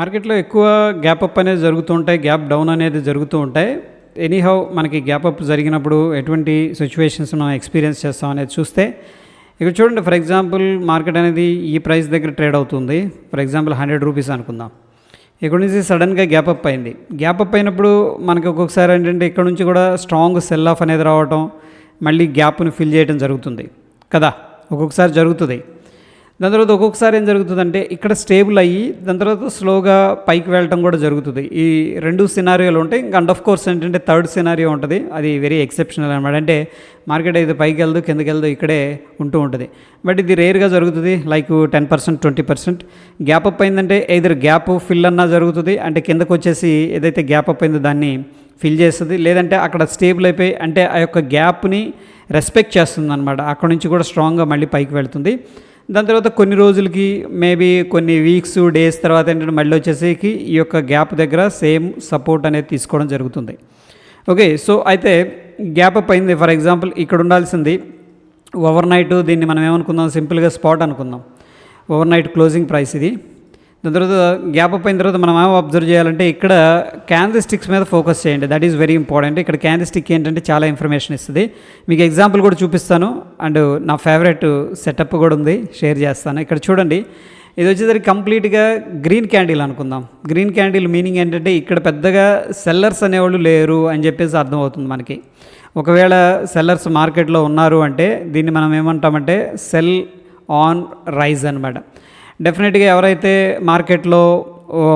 మార్కెట్‌లో ఎక్కువ gap up అనేది జరుగుతూ ఉంటాయి. గ్యాప్ డౌన్ అనేది జరుగుతూ ఉంటాయి. ఎనీహౌ మనకి గ్యాప్ అప్ జరిగినప్పుడు ఎటువంటి సిట్యుయేషన్స్ మనం ఎక్స్‌పీరియన్స్ చేస్తాం అనేది చూస్తే, ఇక్కడ చూడండి ఫర్ ఎగ్జాంపుల్ మార్కెట్ అనేది ఈ ప్రైస్ దగ్గర ట్రేడ్ అవుతుంది. ఫర్ ఎగ్జాంపుల్ రూ. 100 అనుకుందాం. ఇక్కడ నుంచి సడన్‌గా గ్యాప్ అప్ అయింది. గ్యాప్ అప్ అయినప్పుడు మనకి ఒక్కొక్కసారి ఏంటంటే ఇక్కడ నుంచి కూడా స్ట్రాంగ్ సెల్ ఆఫ్ అనేది రావటం, మళ్ళీ గ్యాప్‌ని ఫిల్ చేయడం జరుగుతుంది కదా! ఒక్కొక్కసారి జరుగుతుంది. దాని తర్వాత ఒక్కొక్కసారి ఏం జరుగుతుందంటే ఇక్కడ స్టేబుల్ అయ్యి దాని తర్వాత స్లోగా పైకి వెళ్ళటం కూడా జరుగుతుంది. ఈ 2 సినారియోలు ఉంటాయి. ఇంకా అండ్ ఆఫ్ కోర్స్ ఏంటంటే థర్డ్ సినారియో ఉంటుంది. అది వెరీ ఎక్సెప్షనల్ అనమాట. అంటే మార్కెట్ అయితే పైకి వెళ్దు కిందకి వెళ్దు ఇక్కడే ఉంటూ ఉంటుంది. బట్ ఇది రేర్గా జరుగుతుంది. లైక్ 10%, 20% గ్యాప్ అప్ అయిందంటే ఎయిదర్ గ్యాప్ ఫిల్ అన్నా జరుగుతుంది. అంటే కిందకు వచ్చేసి ఏదైతే గ్యాప్ అప్ అయిందో దాన్ని ఫిల్ చేస్తుంది. లేదంటే అక్కడ స్టేబుల్ అయిపోయి అంటే ఆ యొక్క గ్యాప్ని రెస్పెక్ట్ చేస్తుంది అనమాట. అక్కడ నుంచి కూడా స్ట్రాంగ్గా మళ్ళీ పైకి వెళ్తుంది. దాని తర్వాత కొన్ని రోజులకి మేబీ కొన్ని వీక్స్ డేస్ తర్వాత ఏంటంటే మళ్ళీ వచ్చేసరికి ఈ యొక్క గ్యాప్ దగ్గర సేమ్ సపోర్ట్ అనేది తీసుకోవడం జరుగుతుంది. ఓకే, సో అయితే గ్యాప్ అప్ అయింది. ఫర్ ఎగ్జాంపుల్ ఇక్కడ ఉండాల్సింది ఓవర్ నైట్, దీన్ని మనం ఏమనుకుందాం, సింపుల్గా స్పాట్ అనుకుందాం. ఓవర్ నైట్ క్లోజింగ్ ప్రైస్ ఇది. దాని తర్వాత గ్యాప్ అప్ అయిన తర్వాత మనం ఏమో అబ్జర్వ్ చేయాలంటే ఇక్కడ క్యాండిల్ స్టిక్స్ మీద ఫోకస్ చేయండి. That is very important. ఇక్కడ క్యాండిల్ స్టిక్ ఏంటంటే చాలా ఇన్ఫర్మేషన్ ఇస్తుంది. మీకు ఎగ్జాంపుల్ కూడా చూపిస్తాను అండ్ నా ఫేవరెట్ సెటప్ కూడా ఉంది, షేర్ చేస్తాను. ఇక్కడ చూడండి, ఇది వచ్చేసరికి కంప్లీట్గా గ్రీన్ క్యాండిల్ అనుకుందాం. గ్రీన్ క్యాండిల్ మీనింగ్ ఏంటంటే ఇక్కడ పెద్దగా సెల్లర్స్ అనేవాళ్ళు లేరు అని చెప్పేసి అర్థమవుతుంది మనకి. ఒకవేళ సెల్లర్స్ మార్కెట్లో ఉన్నారు అంటే దీన్ని మనం ఏమంటామంటే సెల్ ఆన్ రైజ్ అనమాట. డెఫినెట్గా ఎవరైతే మార్కెట్లో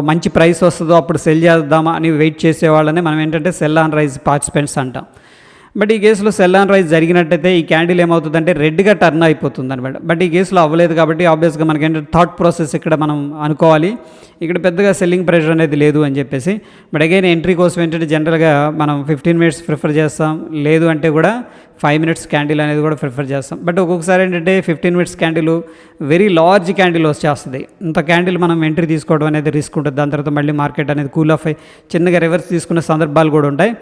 మంచి ప్రైస్ వస్తుందో అప్పుడు సెల్ చేద్దామా అని వెయిట్ చేసేవాళ్ళని మనం ఏంటంటే సెల్ ఆన్ రైజ్ పార్టిసిపెంట్స్ అంటాం. బట్ ఈ కేసులో సెల్ ఆన్ రైజ్ జరిగినట్టయితే ఈ క్యాండిల్ ఏమవుతుందంటే రెడ్గా టర్న్ అయిపోతుంది అనమాట. బట్ ఈ కేసులో అవ్వలేదు కాబట్టి ఆబ్వియస్గా మనకి ఏంటంటే థాట్ ప్రాసెస్ ఇక్కడ మనం అనుకోవాలి, ఇక్కడ పెద్దగా సెల్లింగ్ ప్రెషర్ అనేది లేదు అని చెప్పేసి. బట్ అగైన్ ఎంట్రీ కోసం ఏంటంటే జనరల్గా మనం 15 మినిట్స్ ప్రిఫర్ చేస్తాం, లేదు అంటే కూడా 5 మినిట్స్ క్యాండిల్ అనేది కూడా ప్రిఫర్ చేస్తాం. బట్ ఒక్కొక్కసారి ఏంటంటే 15 minutes candle very large candle వచ్చేస్తుంది. ఇంత క్యాండిల్ మనం ఎంట్రీ తీసుకోవడం అనేది రిస్క్ ఉంటుంది. దాని తర్వాత మళ్ళీ మార్కెట్ అనేది కూల్ ఆఫ్ అయ్యి చిన్నగా రివర్స్ తీసుకునే సందర్భాలు కూడా ఉంటాయి.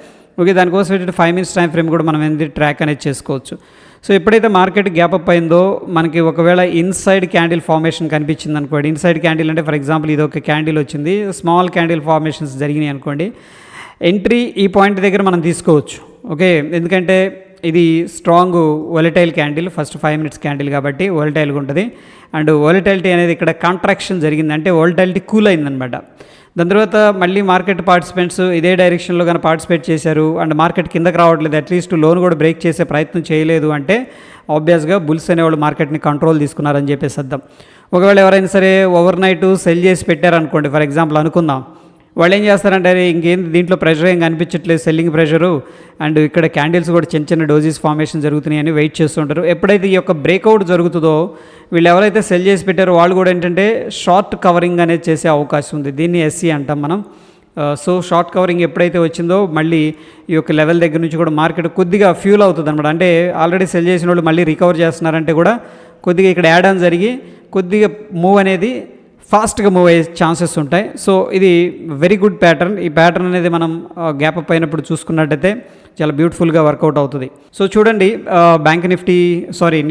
ఓకే, దానికోసం ఏంటంటే 5 మినిట్స్ టైం ఫ్రేమ్ కూడా మనం ఏంటి ట్రాక్ అనేది చేసుకోవచ్చు. సో ఎప్పుడైతే మార్కెట్ గ్యాప్ అప్ అయిందో మనకి ఒకవేళ ఇన్సైడ్ క్యాండిల్ ఫార్మేషన్ కనిపించింది అనుకోండి. ఇన్సైడ్ క్యాండిల్ అంటే ఫర్ ఎగ్జాంపుల్ ఇది ఒక క్యాండిల్ వచ్చింది, స్మాల్ క్యాండిల్ ఫార్మేషన్స్ జరిగినాయి అనుకోండి, ఎంట్రీ ఈ పాయింట్ దగ్గర మనం తీసుకోవచ్చు. ఓకే, ఎందుకంటే ఇది strong volatile candle, first 5 minutes candle కాబట్టి వోలటైల్గా ఉంటుంది. అండ్ వోలటైలిటీ అనేది ఇక్కడ కాంట్రాక్షన్ జరిగింది అంటే వోలటైలిటీ కూల్ అయిందనమాట. దాని తర్వాత మళ్ళీ మార్కెట్ పార్టిసిపెంట్స్ ఇదే డైరెక్షన్లో కానీ పార్టిసిపేట్ చేశారు అండ్ మార్కెట్ కిందకి రావట్లేదు, అట్లీస్ట్ లోన్ కూడా బ్రేక్ చేసే ప్రయత్నం చేయలేదు అంటే ఆబ్వియస్గా బుల్స్ అనేవాళ్ళు మార్కెట్ని కంట్రోల్ తీసుకున్నారని చెప్పేసి అర్థం. ఒకవేళ ఎవరైనా సరే ఓవర్ నైట్ సెల్ చేసి పెట్టారనుకోండి, ఫర్ ఎగ్జాంపుల్ అనుకుందాం, వాళ్ళు ఏం చేస్తారంటే ఇంకేంది దీంట్లో ప్రెషర్ ఏం కనిపించట్లేదు, సెల్లింగ్ ప్రెషరు అండ్ ఇక్కడ క్యాండిల్స్ కూడా చిన్న చిన్న డోజెస్ ఫార్మేషన్ జరుగుతున్నాయని వెయిట్ చేస్తుంటారు. ఎప్పుడైతే ఈ యొక్క బ్రేక్అవుట్ జరుగుతుందో వీళ్ళు ఎవరైతే సెల్ చేసి పెట్టారో వాళ్ళు కూడా ఏంటంటే షార్ట్ కవరింగ్ అనేది చేసే అవకాశం ఉంది. దీన్ని ఎస్సీ అంటాం మనం. సో షార్ట్ కవరింగ్ ఎప్పుడైతే వచ్చిందో మళ్ళీ ఈ యొక్క లెవెల్ దగ్గర నుంచి కూడా మార్కెట్ కొద్దిగా ఫ్యూల్ అవుతుంది అనమాట. అంటే ఆల్రెడీ సెల్ చేసిన వాళ్ళు మళ్ళీ రికవర్ చేస్తున్నారంటే కూడా కొద్దిగా ఇక్కడ యాడ్ ఆన్ జరిగి కొద్దిగా మూవ్ అనేది ఫాస్ట్గా మూవ్ అయ్యే ఛాన్సెస్ ఉంటాయి. సో ఇది వెరీ గుడ్ ప్యాటర్న్. ఈ ప్యాటర్న్ అనేది మనం గ్యాప్ అప్ అయినప్పుడు చూసుకున్నట్టయితే చాలా బ్యూటిఫుల్గా వర్కౌట్ అవుతుంది. సో చూడండి,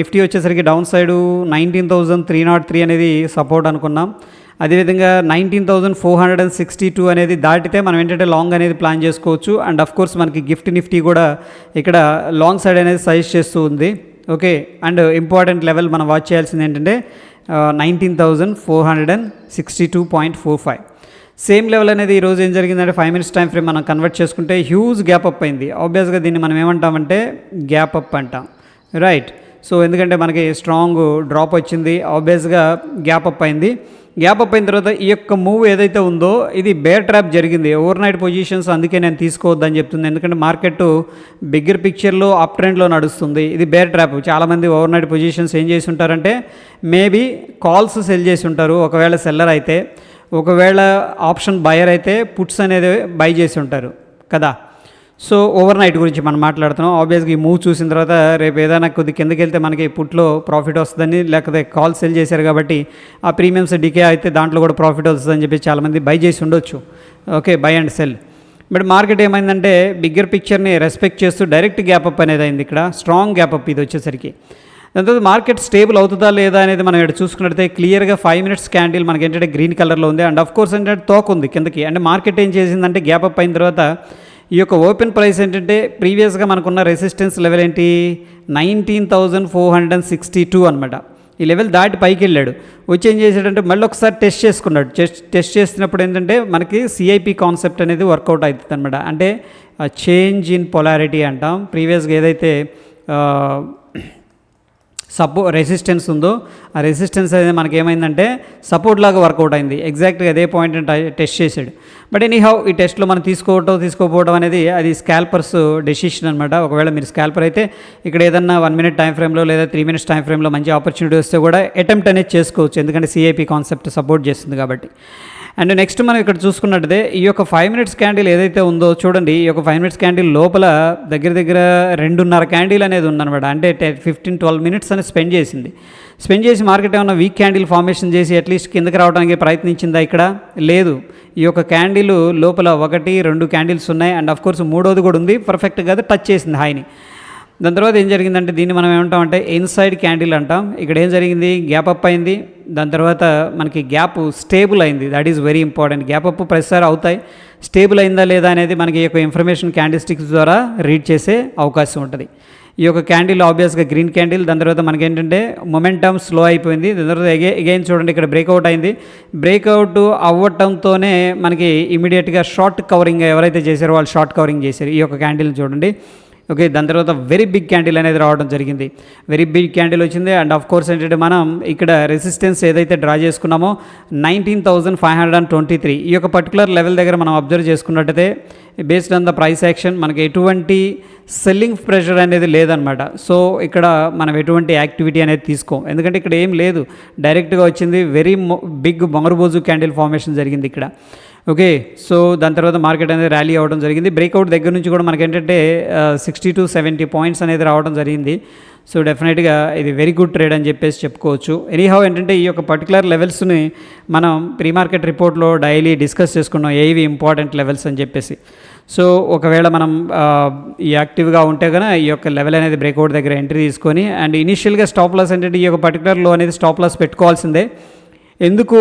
నిఫ్టీ వచ్చేసరికి డౌన్ సైడు 19,303 అనేది సపోర్ట్ అనుకున్నాం. అదేవిధంగా 19,462 అనేది దాటితే మనం ఏంటంటే లాంగ్ అనేది ప్లాన్ చేసుకోవచ్చు. అండ్ అఫ్ కోర్స్ మనకి నిఫ్టీ కూడా ఇక్కడ లాంగ్ సైడ్ అనేది సజెస్ట్ చేస్తూ ఉంది. ఓకే, అండ్ ఇంపార్టెంట్ లెవెల్ మనం వాచ్ చేయాల్సింది ఏంటంటే 19,462.45 సేమ్ లెవెల్ అనేది ఈరోజు ఏం జరిగిందంటే 5 మినిట్స్ టైం ఫ్రేమ్ మనం కన్వర్ట్ చేసుకుంటే హ్యూజ్ గ్యాప్ అప్ అయింది. ఆబ్వియస్గా దీన్ని మనం ఏమంటామంటే గ్యాప్ అప్ అంటాం, రైట్? సో ఎందుకంటే మనకి స్ట్రాంగ్ డ్రాప్ వచ్చింది, ఆబ్వియస్గా గ్యాప్ అప్ అయింది. గ్యాప్ అప్ అయిన తర్వాత ఈ యొక్క మూవ్ ఏదైతే ఉందో ఇది బేర్ ట్రాప్ జరిగింది. ఓవర్ నైట్ పొజిషన్స్ అందుకే నేను తీసుకోవద్దని చెప్తుంది, ఎందుకంటే మార్కెట్ బిగ్గర్ పిక్చర్లో అప్ ట్రెండ్లో నడుస్తుంది. ఇది బేర్ ట్రాప్. చాలామంది ఓవర్ నైట్ పొజిషన్స్ ఏం చేసి ఉంటారంటే మేబీ కాల్స్ సెల్ చేసి ఉంటారు ఒకవేళ సెల్లర్ అయితే, ఒకవేళ ఆప్షన్ బయర్ అయితే పుట్స్ అనేది బై చేసి ఉంటారు కదా. సో ఓవర్ నైట్ గురించి మనం మాట్లాడుతున్నాం. ఆబ్వియస్గా ఈ మూవ్ చూసిన తర్వాత రేపు ఏదైనా కొద్ది కిందకి వెళ్తే మనకి పుట్లో ప్రాఫిట్ వస్తుందని, లేకపోతే కాల్ సెల్ చేశారు కాబట్టి ఆ ప్రీమియమ్స్ డికే అయితే దాంట్లో కూడా ప్రాఫిట్ వస్తుందని చెప్పి చాలామంది బై చేసి ఉండొచ్చు. Okay, by and cell. But market ఏమైందంటే బిగ్గర్ పిక్చర్ని రెస్పెక్ట్ చేస్తూ డైరెక్ట్ గ్యాప్ అప్ అనేది అయింది. ఇక్కడ స్ట్రాంగ్ గ్యాప్ అప్ ఇది వచ్చేసరికి. దాని తర్వాత మార్కెట్ స్టేబుల్ అవుతుందా లేదా అనేది మనం ఇక్కడ చూసుకున్నట్లయితే క్లియర్గా 5 మినిట్స్ క్యాండిల్ మనకి ఏంటంటే గ్రీన్ కలర్లో ఉంది. అండ్ ఆఫ్ కోర్స్ ఏంటంటే తోక ఉంది కిందకి. అంటే మార్కెట్ ఏం చేసిందంటే గ్యాప్ అప్ అయిన తర్వాత ఈ యొక్క ఓపెన్ ప్రైస్ ఏంటంటే ప్రీవియస్గా మనకున్న రెసిస్టెన్స్ లెవెల్ ఏంటి 19,462 అనమాట. ఈ లెవెల్ దాటి పైకి వెళ్ళాడు. వచ్చి ఏం చేశాడంటే మళ్ళీ ఒకసారి టెస్ట్ చేసుకున్నాడు. టెస్ట్ చేసినప్పుడు ఏంటంటే మనకి సిఐపి కాన్సెప్ట్ అనేది వర్కౌట్ అవుతుంది అనమాట. అంటే చేంజ్ ఇన్ పొలారిటీ అంటాం. ప్రీవియస్గా ఏదైతే రెసిస్టెన్స్ ఉందో ఆ రెసిస్టెన్స్ అనేది మనకి ఏమైందంటే సపోర్ట్ లాగా వర్కౌట్ అయింది. ఎగ్జాక్ట్గా అదే పాయింట్ టెస్ట్ చేశాడు. బట్ ఎనీహౌ ఈ టెస్ట్లో మనం తీసుకోకపోవడం అనేది అది స్కాల్పర్స్ డెసిషన్ అనమాట. ఒకవేళ మీరు స్కాల్పర్ అయితే ఇక్కడ ఏదన్నా 1 మినిట్ టైం ఫ్రేమ్లో లేదా 3 మినిట్స్ టైం ఫ్రేమ్లో మంచి ఆపర్చునిటీ వస్తే కూడా అటెంప్ట్ అనేది చేసుకోవచ్చు, ఎందుకంటే సిఐపి కాన్సెప్ట్ సపోర్ట్ చేస్తుంది కాబట్టి. అండ్ నెక్స్ట్ మనం ఇక్కడ చూసుకున్నట్లయితే ఈ యొక్క 5 మినిట్స్ క్యాండిల్ ఏదైతే ఉందో చూడండి, ఈ యొక్క 5 మినిట్స్ క్యాండిల్ లోపల దగ్గర 2.5 క్యాండిల్ అనేది ఉందన్నమాట. అంటే 15-12 మినిట్స్ అనేది స్పెండ్ చేసి మార్కెట్ ఏమన్నా వీక్ క్యాండిల్ ఫార్మేషన్ చేసి అట్లీస్ట్ కిందకి రావడానికి ప్రయత్నించిందా? ఇక్కడ లేదు. ఈ యొక్క క్యాండిల్ లోపల 1-2 క్యాండిల్స్ ఉన్నాయి. అండ్ ఆఫ్ కోర్స్ మూడోది కూడా ఉంది, పర్ఫెక్ట్గా టచ్ చేసింది హైని. దాని తర్వాత ఏం జరిగిందంటే దీన్ని మనం ఏమంటామంటే ఇన్సైడ్ క్యాండిల్ అంటాం. ఇక్కడ ఏం జరిగింది, గ్యాప్ అప్ అయింది. దాని తర్వాత మనకి గ్యాప్ స్టేబుల్ అయింది. That is very important. Gap up ప్రతిసారి అవుతాయి. స్టేబుల్ అయిందా లేదా అనేది మనకి ఈ యొక్క ఇన్ఫర్మేషన్ క్యాండిల్స్టిక్స్ ద్వారా రీడ్ చేసే అవకాశం ఉంటుంది. ఈ యొక్క క్యాండిల్ ఆబ్వియస్గా గ్రీన్ క్యాండిల్. దాని తర్వాత మనకి ఏంటంటే మొమెంటమ్ స్లో అయిపోయింది. దాని తర్వాత అగైన్ చూడండి ఇక్కడ బ్రేక్అవుట్ అయింది. బ్రేక్అవుట్ అవ్వటంతోనే మనకి ఇమీడియట్గా షార్ట్ కవరింగ్ ఎవరైతే చేశారో వాళ్ళు షార్ట్ కవరింగ్ చేశారు. ఈ యొక్క క్యాండిల్ చూడండి. ఓకే, దాని తర్వాత వెరీ బిగ్ క్యాండిల్ అనేది రావడం జరిగింది. వెరీ బిగ్ క్యాండిల్ వచ్చింది. అండ్ ఆఫ్ కోర్స్ ఏంటంటే మనం ఇక్కడ రెసిస్టెన్స్ ఏదైతే డ్రా చేసుకున్నామో 19,523 ఈ యొక్క పర్టికులర్ లెవెల్ దగ్గర మనం అబ్జర్వ్ చేసుకున్నట్టయితే based on the price action మనకి ఎటువంటి సెల్లింగ్ ప్రెషర్ అనేది లేదనమాట. సో ఇక్కడ మనం ఎటువంటి యాక్టివిటీ అనేది తీసుకోం, ఎందుకంటే ఇక్కడ ఏం లేదు, డైరెక్ట్గా వచ్చింది. వెరీ బిగ్ మొగరుబోజు క్యాండిల్ ఫార్మేషన్ జరిగింది ఇక్కడ. ఓకే, సో దాని తర్వాత మార్కెట్ అనేది ర్యాలీ అవ్వడం జరిగింది. బ్రేక్అవుట్ దగ్గర నుంచి కూడా మనకి ఏంటంటే 60-70 పాయింట్స్ అనేది రావడం జరిగింది. సో డెఫినెట్గా ఇది వెరీ గుడ్ ట్రేడ్ అని చెప్పేసి చెప్పుకోవచ్చు. ఎనీహౌ ఏంటంటే ఈ యొక్క పర్టికులర్ లెవెల్స్ని మనం ప్రీ మార్కెట్ రిపోర్ట్లో డైలీ డిస్కస్ చేసుకున్నాం, ఏవి ఇంపార్టెంట్ లెవెల్స్ అని చెప్పేసి. సో ఒకవేళ మనం ఈ యాక్టివ్గా ఉంటే కనుక ఈ యొక్క లెవెల్ అనేది బ్రేక్అవుట్ దగ్గర ఎంట్రీ తీసుకొని అండ్ ఇనిషియల్గా స్టాప్ లాస్ ఏంటంటే ఈ యొక్క పర్టికులర్ లో అనేది స్టాప్ లాస్ పెట్టుకోవాల్సిందే. ఎందుకు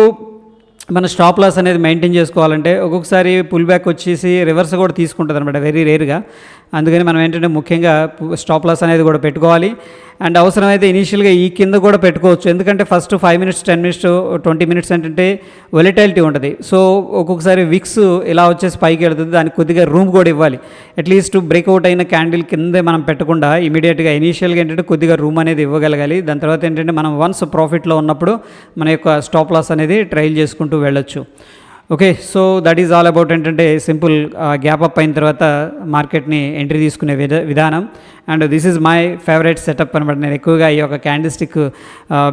మన స్టాప్ లాస్ అనేది మెయింటైన్ చేసుకోవాలంటే ఒక్కొక్కసారి పుల్ బ్యాక్ వచ్చేసి రివర్స్ కూడా తీసుకుంటుంది అనమాట, వెరీ రేర్గా. అందుకని మనం ఏంటంటే ముఖ్యంగా స్టాప్ లాస్ అనేది కూడా పెట్టుకోవాలి. అండ్ అవసరమైతే ఇనీషియల్గా ఈ కింద కూడా పెట్టుకోవచ్చు, ఎందుకంటే ఫస్ట్ 5 మినిట్స్ 10 మినిట్స్ 20 మినిట్స్ ఏంటంటే వొలటైలిటీ ఉంటుంది. సో ఒక్కొక్కసారి విక్స్ ఇలా వచ్చేసి పైకి వెళ్తుంది, దానికి కొద్దిగా రూమ్ కూడా ఇవ్వాలి. అట్లీస్ట్ బ్రేక్అవుట్ అయిన క్యాండిల్ కిందే మనం పెట్టకుండా ఇమీడియట్గా ఇనీషియల్గా ఏంటంటే కొద్దిగా రూమ్ అనేది ఇవ్వగలగాలి. దాని తర్వాత ఏంటంటే మనం వన్స్ ప్రాఫిట్లో ఉన్నప్పుడు మన యొక్క స్టాప్ లాస్ అనేది ట్రైల్ చేసుకుంటూ వెళ్ళొచ్చు. Okay, so that is all about ఏంటంటే సింపుల్ గ్యాప్ అప్ అయిన తర్వాత మార్కెట్ని ఎంట్రీ తీసుకునే విధానం. And this is my favourite setup అనమాట. నేను ఎక్కువగా ఈ యొక్క క్యాండిల్ స్టిక్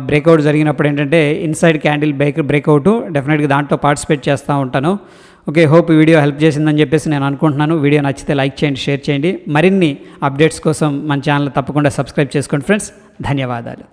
బ్రేక్అవుట్ జరిగినప్పుడు ఏంటంటే ఇన్సైడ్ క్యాండిల్ బ్రేక్అవుట్ డెఫినెట్గా దాంట్లో పార్టిసిపేట్ చేస్తూ ఉంటాను. ఓకే, హోప్ ఈ వీడియో హెల్ప్ చేసిందని చెప్పేసి నేను అనుకుంటున్నాను. వీడియో నచ్చితే లైక్ చేయండి, షేర్ చేయండి. మరిన్ని అప్డేట్స్ కోసం మన ఛానల్ తప్పకుండా సబ్స్క్రైబ్ చేసుకోండి ఫ్రెండ్స్. ధన్యవాదాలు.